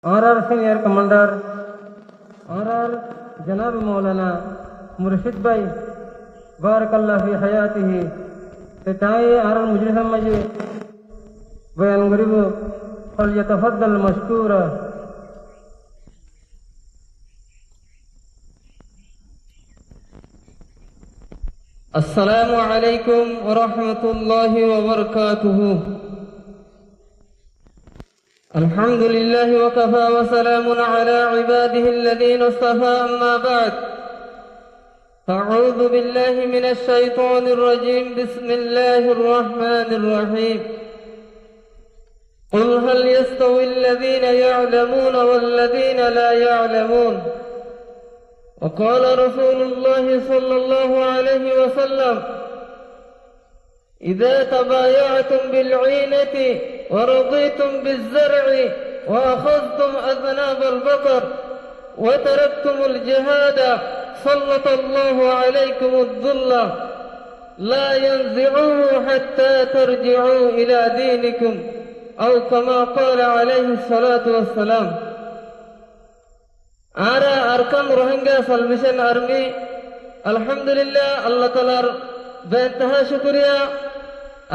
RR Senior Commander RR जनाब मौलाना मुर्शिद भाई बारकल्लाह फी हयातिही ताई RR मुजलिस मजे बयान गरीब फलयतफद्दल मशकूरा। अस्सलामु अलैकुम व रहमतुल्लाहि व बरकातुहू। الحمد لله وكفى وسلام على عباده الذين اصطفى أما بعد أعوذ بالله من الشيطان الرجيم بسم الله الرحمن الرحيم قل هل يستوي الذين يعلمون والذين لا يعلمون وقال رسول الله صلى الله عليه وسلم إذا تبايعتم بالعينة ورضيتم بالزرع وأخذتم أذناب البقر وتركتم الجهاد سلط الله عليكم الذل لا ينزعوه حتى ترجعوا إلى دينكم أو كما قال عليه الصلاة والسلام. आरा अरकान रोहिंग्या सल्वेशन आर्मी अल्हम्दुलिल्लाह अल्लाह तालार बेइंतहा शुक्रिया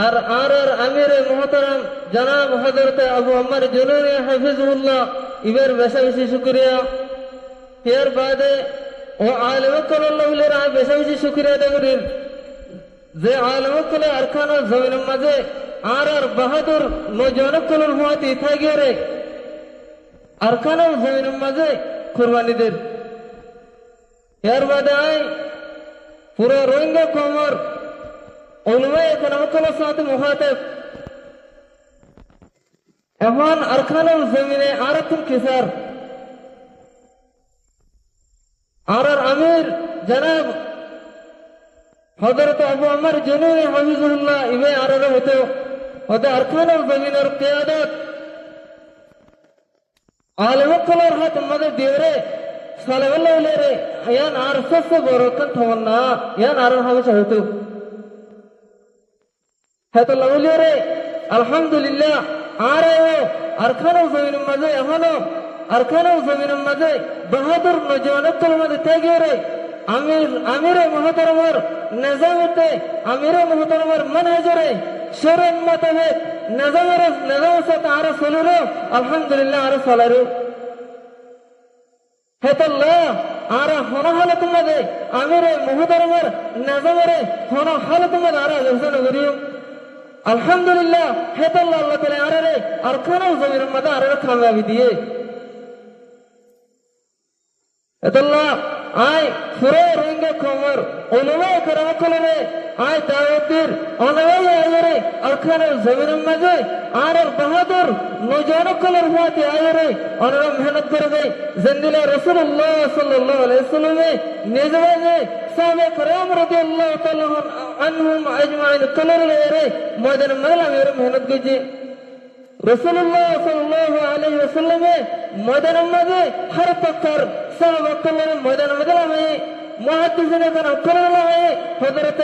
और आर अमीर मोहतरम जनाब हजरत अबू अमर जुनूनी हफिजुल्लाह इबर बेशा बेशी शुक्रिया यार बादे ओ आलिम कल्लाह लेरा बेशा बेशी शुक्रिया देगुरिन जे आलिम कल्लाह अरकान जमीन मजे आर बहादुर नौजवान कल्लाह हुआती था गिरे अरकान जमीन मजे कुर्बानी दे यार बादे आए पूरा रोहिंग्या कौमर उलमाए इकराम साथ मुखातिब एहवान अरकानुल ज़मीने आरतुल किसार आरर अमीर जनाब हजरत अबू अमर जुनूनी हफिजुल्लाह इवे आरर होते अरकानुल ज़मीनेर क़ियादत आलिम कलर हाथ मदद दिवरे सलवल्लाहु लेरे यान आरसस बरोकन थवन्ना यान आरर हमेशा होते है तो लवलियरे अल्हम्दुलिल्लाह आ रहे हो अरकानुल ज़मीन मजे एहनो अरकानुल ज़मीन मजे बहादुर नौजवान कल मजे तेगिरे अमीर मोहतरमर निजामते अमीर मोहतरमर मनहजरे शरन मतवे निजाम से आर सलुरो अल्हम्दुलिल्लाह आर सलरु है तो ला आर होना हालत मजे अमीर मोहतरमर निजामरे होना हालत मजे आर जैसे नगरियो अल्हम्दुलिल्लाह है तो अल्लाह ताला आरे अरकानुल ज़मीन मदा आरे कामयाबी दिए अल्लाह आय पूरे रोहिंग्या कौमर उलमाए इकराम कलमे आय दावतीर अनवाई आयरे अरकानुल ज़मीन मजे आरे बहादुर नौजवान कलर हुआते आयरे अनरा मेहनत कर गए जिंदगी रसूलुल्लाह सल्लल्लाहु अलैहि वसल्लम निजवाजे साहबे करम रदियल्लाहु ताला अन्हुम अजमाइन कलर लेरे मैदान मेला मेरे मेहनत कीजिए रसूलुल्लाह सल्लल्लाहु अलैहि वसल्लम मैदान मजे हर पक्कर साहबा कलर मैदान मदला में मुहद्दिसिन का कलर लाए हजरत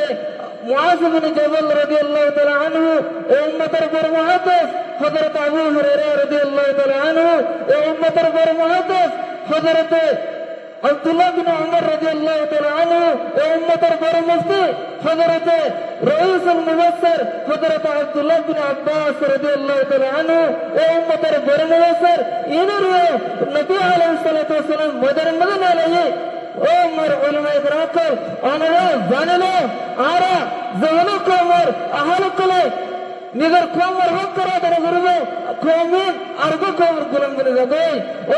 मुआज़ बिन जबल रदियल्लाहु ताला अन्हु ए उम्मतर पर मुहद्दिस हजरत अबू हुरैरा रदियल्लाहु ताला अन्हु ए उम्मतर पर मुहद्दिस हजरत अब्दुल्लाह बिन उमर रदियल्लाहु ताला अन्हु ए उम्मतर पर मुफ्ती हजरत रईसुल मुबश्शिर हजरत अब्दुल्लाह बिन अब्बास रदियल्लाहु ताला अन्हु ए उम्मतर पर मुबश्शिर इधर नबी अलैहि सल्लतु वसल्लम मदर मदन अलैहि ओ मर उलमा इकराम को अनरा जानलो आरा जहनो कोमर अहल कोले निगर कोमर हक करा दरे गुरुबे कोमिन अर्गो कोमर गुलाम बने जाबे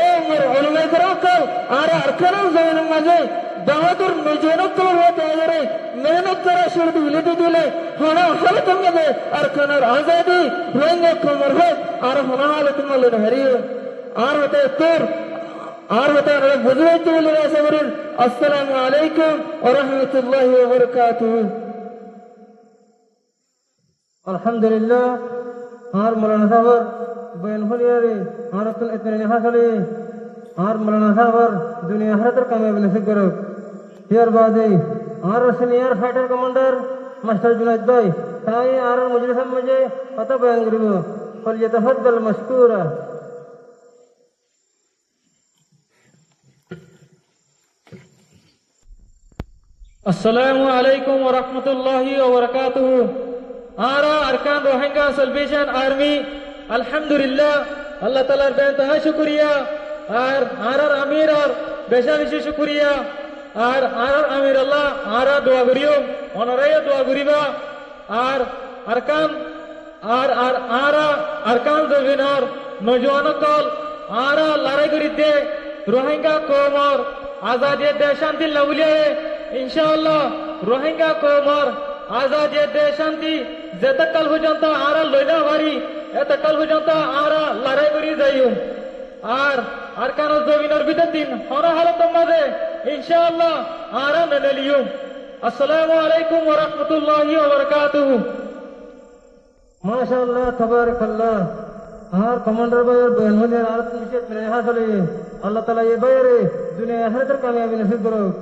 ओ मर उलमा इकराम को आरा अरकानुल ज़मीन मजे बहादुर नौजवान को होते आयरे मेहनत करा शुरू विलेदी दिले होना हालत मजे अरकानुल आजादी रोहिंग्या कोमर हो आरा होना हालत मले हरियो आर होते तोर आर होते बुजुर्ग के लिए सबरिन अस्सलामु अलैकुम व रहमतुल्लाहि व बरकातुहू। अल्हम्दुलिल्लाह आर मौलाना साहब बयान फलियारे आर तुम इतने लिखा चले आर मौलाना साहब दुनिया हर तरह कामयाब नसीब करो यार बादे आर senior fighter commander master Junaid भाई ताई आर मुजलिस मजे पता बयान करिबो फलयतफद्दल मशकूरा। Assalamu alaikum wa rahmatullahi wa barakatuh. Ara Arkan Rohingya Salvation Army, Alhamdulillah, Allah Ta'ala বেনতাহা শুকরিয়া আর আরার আমির আর বেশা বেশি শুকরিয়া আর আরার আমির আল্লাহ আরা দোয়া করিও অনরায় দোয়া করিবা আর আরকান আর আর আরা আরকান জমিনার নজওয়ানকল আরা লড়াই করি দে রোহিঙ্গা কওমর আজাদী দে শান্তি লাউলিয়ে ইনশাআল্লাহ রোহিঙ্গা কওমর আজাদী দে শান্তি যেতকাল পর্যন্ত আরা লইলা ভারি এতকাল পর্যন্ত আরা লড়াই করি যাইও আর আরকান জমিনার ভিতর দিন হর হালত মাঝে ইনশাআল্লাহ আরা মেনে লিও আসসালামু আলাইকুম ওয়া রাহমাতুল্লাহি ওয়া বারাকাতুহু মাশাআল্লাহ তাবারাকাল্লাহ আর কমান্ডার ভাইয়ের বয়ান হলে আর তুমি সে হাসলে আল্লাহ তাআলা এই বাইরে দুনিয়া আখিরাতের কামিয়াবি নসিব করুক